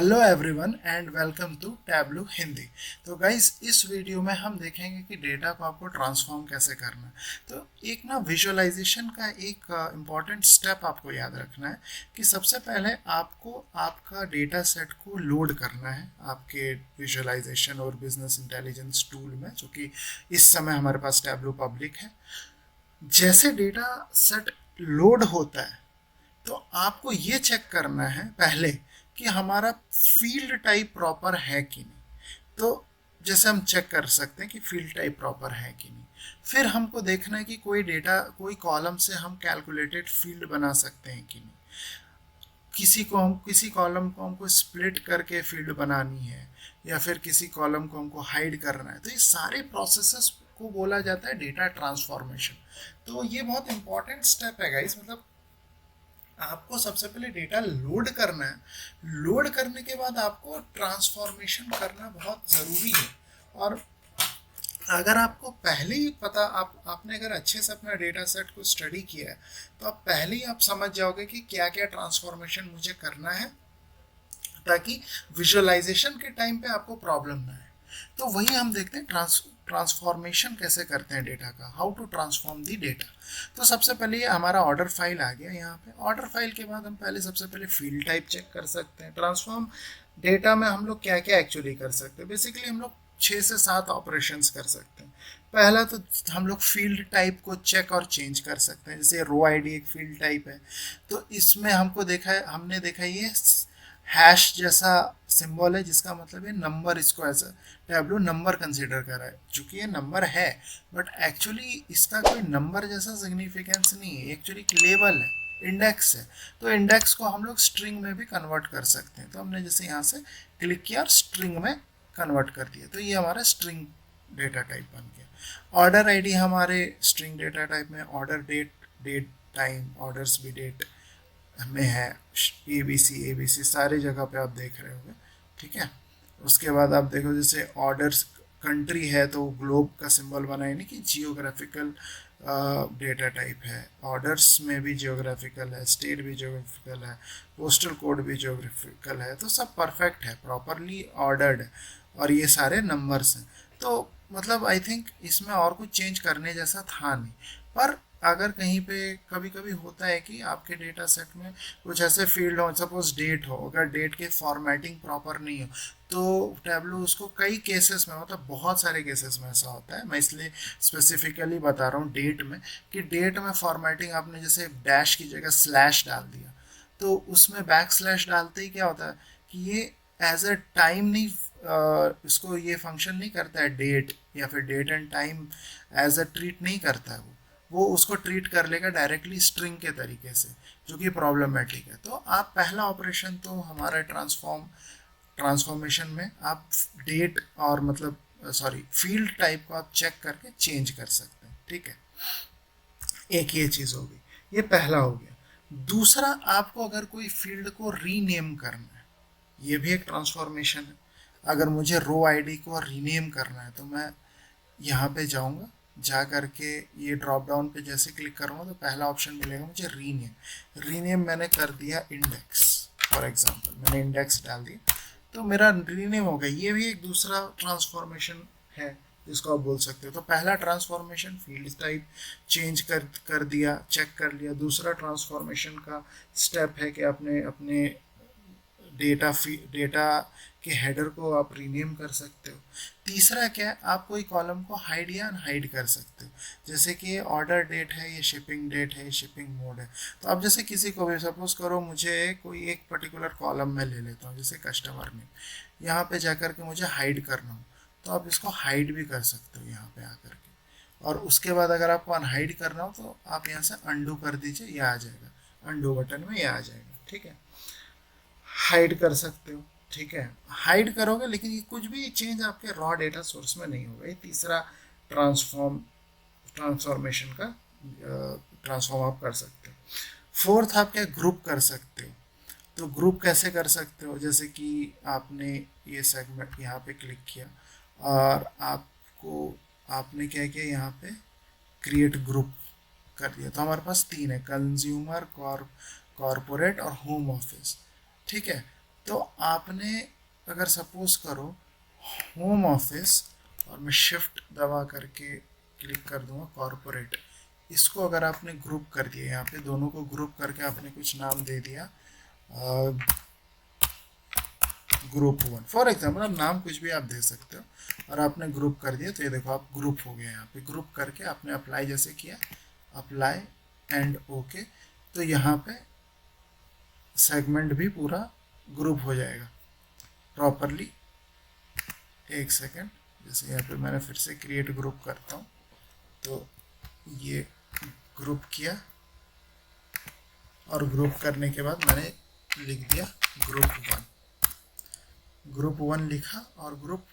Hello everyone and welcome to Tableau Hindi. तो guys इस video में हम देखेंगे कि डेटा को आपको ट्रांसफॉर्म कैसे करना है। तो एक ना विजुअलाइजेशन का एक इम्पॉर्टेंट स्टेप आपको याद रखना है कि सबसे पहले आपको आपका डेटा सेट को लोड करना है आपके विजुअलाइजेशन और बिजनेस इंटेलिजेंस टूल में, जो कि इस समय हमारे पास टैबलू पब्लिक है। जैसे डेटा सेट लोड होता है तो आपको ये चेक करना है पहले कि हमारा फील्ड टाइप प्रॉपर है कि नहीं। तो जैसे हम चेक कर सकते हैं कि फील्ड टाइप प्रॉपर है कि नहीं। फिर हमको देखना है कि कोई डेटा कोई कॉलम से हम कैलकुलेटेड फील्ड बना सकते हैं कि नहीं। किसी कॉलम को हमको स्प्लिट करके फील्ड बनानी है या फिर किसी कॉलम को हमको हाइड करना है। तो ये सारे प्रोसेसेस को बोला जाता है डेटा ट्रांसफॉर्मेशन। तो ये बहुत इंपॉर्टेंट स्टेप है गाइस। मतलब आपको सबसे पहले डेटा लोड करना है। लोड करने के बाद आपको ट्रांसफॉर्मेशन करना बहुत ज़रूरी है। और अगर आपको पहले ही पता आपने अगर अच्छे से अपना डेटा सेट को स्टडी किया है तो आप पहले ही आप समझ जाओगे कि क्या क्या ट्रांसफॉर्मेशन मुझे करना है, ताकि विजुअलाइजेशन के टाइम पे आपको प्रॉब्लम ना आए। तो वही हम देखते हैं ट्रांसफॉर्मेशन कैसे करते हैं डेटा का, how to transform the data. तो सबसे पहले ये हमारा ऑर्डर फाइल आ गया। यहाँ पे ऑर्डर फाइल के बाद हम पहले सबसे पहले फील्ड टाइप चेक कर सकते हैं। ट्रांसफॉर्म डेटा में हम लोग क्या क्या एक्चुअली कर सकते हैं, बेसिकली हम लोग 6 से 7 ऑपरेशंस कर सकते हैं। पहला तो हम लोग फील्ड टाइप को चेक और चेंज कर सकते हैं। जैसे रो आईडी एक फील्ड टाइप है, तो इसमें हमने देखा ये हैश जैसा सिंबल है, जिसका मतलब है नंबर। इसको एज टैबलू नंबर कंसीडर करा है, चूंकि ये नंबर है बट एक्चुअली इसका कोई नंबर जैसा सिग्निफिकेंस नहीं है, एक्चुअली लेबल है, इंडेक्स है। तो इंडेक्स को हम लोग स्ट्रिंग में भी कन्वर्ट कर सकते हैं। तो हमने जैसे यहाँ से क्लिक किया और स्ट्रिंग में कन्वर्ट कर दिया, तो ये हमारा स्ट्रिंग डेटा टाइप बन गया। ऑर्डर आईडी हमारे स्ट्रिंग डेटा टाइप में order date, date time, orders भी डेट में है। ए बी सी सारी जगह पे आप देख रहे होंगे, ठीक है। उसके बाद आप देखो जैसे ऑर्डर्स कंट्री है तो ग्लोब का सिंबल बना है, नहीं कि जियोग्राफिकल डेटा टाइप है। ऑर्डर्स में भी जियोग्राफिकल है, स्टेट भी जियोग्राफिकल है, पोस्टल कोड भी जियोग्राफिकल है। तो सब परफेक्ट है, प्रॉपरली ऑर्डर्ड है और ये सारे नंबर्स हैं। तो मतलब आई थिंक इसमें और कुछ चेंज करने जैसा था नहीं। पर अगर कहीं पे कभी कभी होता है कि आपके डेटा सेट में कुछ ऐसे फील्ड हो, सपोज डेट हो, अगर डेट के फॉर्मेटिंग प्रॉपर नहीं हो तो टैबलू उसको कई केसेस में, मतलब बहुत सारे केसेस में ऐसा होता है। मैं इसलिए स्पेसिफिकली बता रहा हूँ डेट में, कि डेट में फॉर्मेटिंग आपने जैसे डैश की जगह स्लैश डाल दिया, तो उसमें बैक स्लैश डालते ही क्या होता है कि ये एज अ टाइम नहीं, इसको ये फंक्शन नहीं करता है डेट या फिर date and time as a treat नहीं करता है। वो उसको ट्रीट कर लेगा डायरेक्टली स्ट्रिंग के तरीके से, जो कि प्रॉब्लमेटिक है। तो आप पहला ऑपरेशन तो हमारा ट्रांसफॉर्मेशन में आप डेट और मतलब सॉरी फील्ड टाइप को आप चेक करके चेंज कर सकते हैं, ठीक है। एक ये चीज़ हो गई, ये पहला हो गया। दूसरा, आपको अगर कोई फील्ड को रीनेम करना है, ये भी एक ट्रांसफॉर्मेशन है। अगर मुझे रो आईडी को रीनेम करना है तो मैं यहाँ पे जाऊँगा, जा करके ये ड्रॉप डाउन पे जैसे क्लिक करूँगा तो पहला ऑप्शन मिलेगा मुझे रीनेम। रीनेम मैंने कर दिया इंडेक्स, फॉर एग्जांपल मैंने इंडेक्स डाल दिया तो मेरा रीनेम हो गया। ये भी एक दूसरा ट्रांसफॉर्मेशन है जिसको आप बोल सकते हो। तो पहला ट्रांसफॉर्मेशन फील्ड टाइप चेंज कर दिया, चेक कर लिया। दूसरा ट्रांसफॉर्मेशन का स्टेप है कि आपने अपने डेटा के हेडर को आप रीनेम कर सकते हो। तीसरा क्या है, आप कोई कॉलम को हाइड या अनहाइड कर सकते हो। जैसे कि ये ऑर्डर डेट है, ये शिपिंग डेट है, ये शिपिंग मोड है। तो अब जैसे किसी को भी सपोज करो मुझे कोई एक पर्टिकुलर कॉलम में ले लेता हूँ, जैसे कस्टमर नेम, यहाँ पे जाकर के मुझे हाइड करना हो तो आप इसको हाइड भी कर सकते हो यहाँ पे आकर के। और उसके बाद अगर आपको अनहाइड करना हो तो आप यहाँ से अंडू कर दीजिए, यह आ जाएगा, अंडू बटन में यह आ जाएगा, ठीक है। हाइड कर सकते हो, ठीक है। हाइड करोगे लेकिन ये कुछ भी चेंज आपके रॉ डेटा सोर्स में नहीं होगा। ये तीसरा ट्रांसफॉर्मेशन का ट्रांसफॉर्म आप कर सकते हो। फोर्थ, आप क्या ग्रुप कर सकते हो। तो ग्रुप कैसे कर सकते हो, जैसे कि आपने ये सेगमेंट यहाँ पे क्लिक किया और आपको आपने क्या किया, यहाँ पे क्रिएट ग्रुप कर दिया। तो हमारे पास तीन है, कंज्यूमर, कॉरपोरेट और होम ऑफिस, ठीक है। तो आपने अगर सपोज करो होम ऑफिस और मैं शिफ्ट दबा करके क्लिक कर दूंगा कॉरपोरेट, इसको अगर आपने ग्रुप कर दिया, यहाँ पे दोनों को ग्रुप करके आपने कुछ नाम दे दिया ग्रुप 1 फॉर एग्जाम्पल, आप नाम कुछ भी आप दे सकते हो, और आपने ग्रुप कर दिया तो ये देखो आप ग्रुप हो गया। यहाँ पे ग्रुप करके आपने अप्लाई जैसे किया, अप्लाई एंड ओके, तो यहाँ पे सेगमेंट भी पूरा ग्रुप हो जाएगा प्रॉपरली। एक सेकेंड, जैसे यहाँ पे मैंने फिर से क्रिएट ग्रुप करता हूँ, तो ये ग्रुप किया और ग्रुप करने के बाद मैंने लिख दिया ग्रुप 1 लिखा और ग्रुप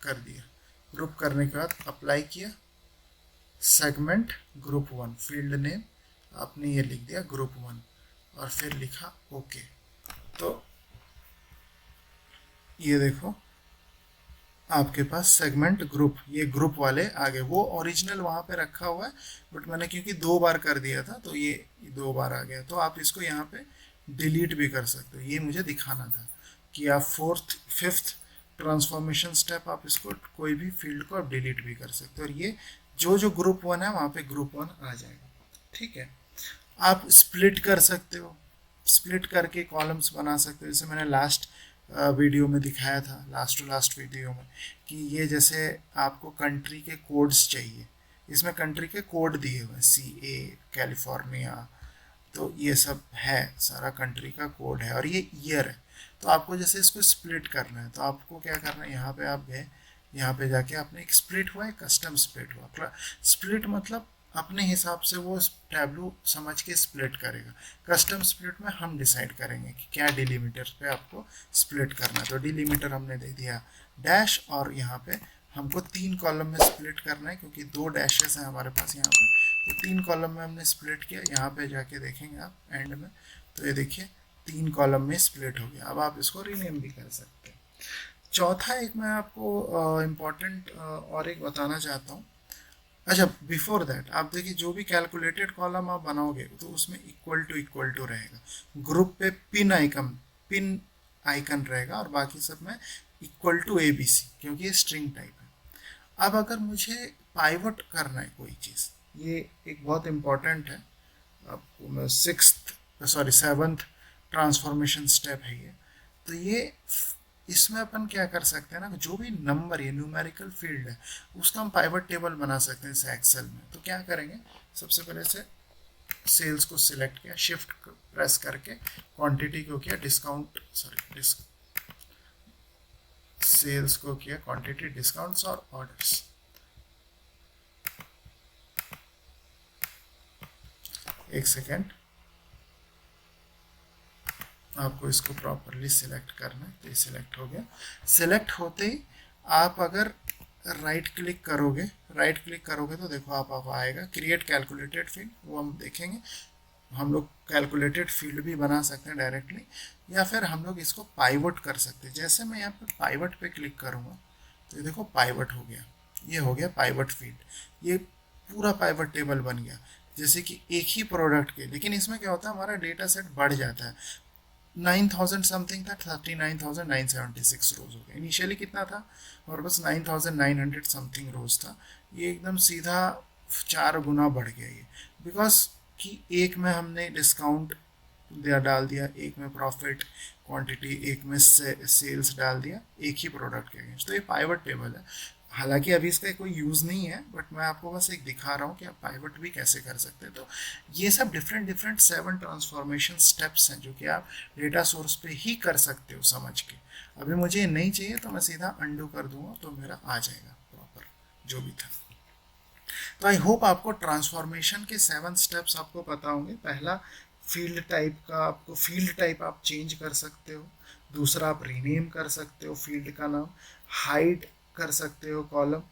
कर दिया। ग्रुप करने के बाद अप्लाई किया, सेगमेंट ग्रुप 1, फील्ड नेम आपने ये लिख दिया ग्रुप 1 और फिर लिखा ओके। तो ये देखो आपके पास सेगमेंट ग्रुप, ये ग्रुप वाले आ गए। वो ओरिजिनल वहाँ पे रखा हुआ है, बट मैंने क्योंकि 2 बार कर दिया था तो ये 2 बार आ गया। तो आप इसको यहाँ पे डिलीट भी कर सकते हो, ये मुझे दिखाना था कि आप 4th 5th ट्रांसफॉर्मेशन स्टेप आप इसको कोई भी फील्ड को आप डिलीट भी कर सकते हो, और ये जो ग्रुप 1 है वहाँ पे ग्रुप 1 आ जाएगा। ठीक है, आप स्प्लिट कर सकते हो, स्प्लिट करके कॉलम्स बना सकते हो, जैसे मैंने लास्ट वीडियो में दिखाया था, लास्ट टू लास्ट वीडियो में, कि ये जैसे आपको कंट्री के कोड्स चाहिए, इसमें कंट्री के कोड दिए हुए हैं, CA कैलिफोर्निया, तो ये सब है, सारा कंट्री का कोड है और ये ईयर है। तो आपको जैसे इसको स्प्लिट करना है तो आपको क्या करना है, यहाँ पे आप गए, यहाँ पे जाके आपने एक स्प्लिट हुआ है, कस्टम स्प्लिट हुआ। स्प्लिट मतलब अपने हिसाब से वो टैब्लू समझ के स्प्लिट करेगा। कस्टम स्प्लिट में हम डिसाइड करेंगे कि क्या डिलीमीटर पे आपको स्प्लिट करना है। तो डिलीमीटर हमने दे दिया डैश, और यहाँ पे हमको 3 कॉलम में स्प्लिट करना है क्योंकि 2 डैशेस हैं हमारे पास यहाँ पे, तो 3 कॉलम में हमने स्प्लिट किया। यहाँ पे जाके देखेंगे आप एंड में, तो ये देखिए 3 कॉलम में स्प्लिट हो गया। अब आप इसको रीनेम भी कर सकते हैं। चौथा एक मैं आपको इम्पोर्टेंट और एक बताना चाहता हूँ। अच्छा, बिफोर दैट आप देखिए, जो भी कैलकुलेटेड कॉलम आप बनाओगे तो उसमें इक्वल टू रहेगा। ग्रुप पे पिन आइकन रहेगा और बाकी सब में इक्वल टू ABC, क्योंकि ये स्ट्रिंग टाइप है। अब अगर मुझे पाइवट करना है कोई चीज़, ये एक बहुत इम्पॉर्टेंट है, आपको मैं 7th ट्रांसफॉर्मेशन स्टेप है ये। तो ये इसमें अपन क्या कर सकते हैं ना, जो भी नंबर ये न्यूमेरिकल फील्ड है उसका हम पाइवट टेबल बना सकते हैं जैसे एक्सेल में। तो क्या करेंगे, सबसे पहले से सेल्स को सिलेक्ट किया, शिफ्ट प्रेस करके क्वांटिटी को किया डिस्काउंट, सेल्स को किया क्वांटिटी, डिस्काउंट्स और ऑर्डर्स। एक सेकेंड, आपको इसको प्रॉपरली सिलेक्ट करना है। तो ये सिलेक्ट हो गया। सिलेक्ट होते ही आप अगर राइट क्लिक करोगे तो देखो आप आएगा क्रिएट कैलकुलेटेड फील्ड, वो हम देखेंगे। हम लोग कैलकुलेटेड फील्ड भी बना सकते हैं डायरेक्टली, या फिर हम लोग इसको पाइवट कर सकते हैं। जैसे मैं यहाँ पे पाइवट पे क्लिक करूँगा तो ये देखो पाइवट हो गया, ये हो गया पाइवट फील्ड, ये पूरा पाइवट टेबल बन गया। जैसे कि एक ही प्रोडक्ट के, लेकिन इसमें क्या होता है, हमारा डेटा सेट बढ़ जाता है। 9,000 समथिंग था, 39,976 रोज हो गया। इनिशियली कितना था हमारे पास, 9,900 समथिंग रोज था। ये एकदम सीधा 4 गुना बढ़ गया ये, बिकॉज कि एक में हमने डिस्काउंट डाल दिया, एक में प्रॉफिट क्वांटिटी, एक में सेल्स डाल दिया एक ही प्रोडक्ट के अगेंस्ट। तो ये पाइवट टेबल है। हालांकि अभी इसका कोई यूज़ नहीं है, बट मैं आपको बस एक दिखा रहा हूँ कि आप पाइवट भी कैसे कर सकते हैं। तो ये सब डिफरेंट 7 ट्रांसफॉर्मेशन स्टेप्स हैं जो कि आप डेटा सोर्स पे ही कर सकते हो समझ के। अभी मुझे ये नहीं चाहिए तो मैं सीधा अंडू कर दूंगा तो मेरा आ जाएगा प्रॉपर जो भी था। तो आई होप आपको ट्रांसफॉर्मेशन के 7 स्टेप्स आपको पता होंगे। पहला, फील्ड टाइप का, आपको फील्ड टाइप आप चेंज कर सकते हो। दूसरा, आप रीनेम कर सकते हो फील्ड का नाम, हाइड कर सकते हो कॉलम।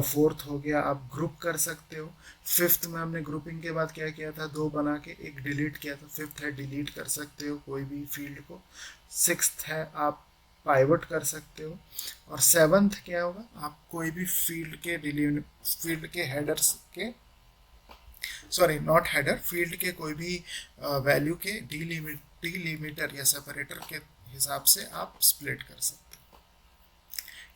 4th हो गया, आप ग्रुप कर सकते हो। 5th में हमने ग्रुपिंग के बाद क्या किया था, 2 बना के एक डिलीट किया था। 5th है डिलीट कर सकते हो कोई भी फील्ड को। 6th है आप पाइवट कर सकते हो। और 7th क्या होगा, आप कोई भी फील्ड के हेडर्स के, सॉरी नॉट हेडर, फील्ड के कोई भी वैल्यू के डिलीमीटर या सेपरेटर के हिसाब से आप स्प्लिट कर सकते हो।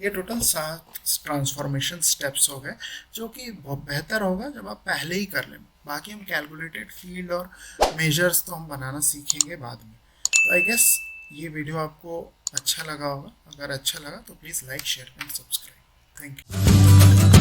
ये टोटल 7 ट्रांसफॉर्मेशन स्टेप्स हो गए, जो कि बहुत बेहतर होगा जब आप पहले ही कर लें। बाकी हम कैलकुलेटेड फील्ड और मेजर्स तो हम बनाना सीखेंगे बाद में। तो आई गेस ये वीडियो आपको अच्छा लगा होगा। अगर अच्छा लगा तो please like, share and subscribe. Thank you.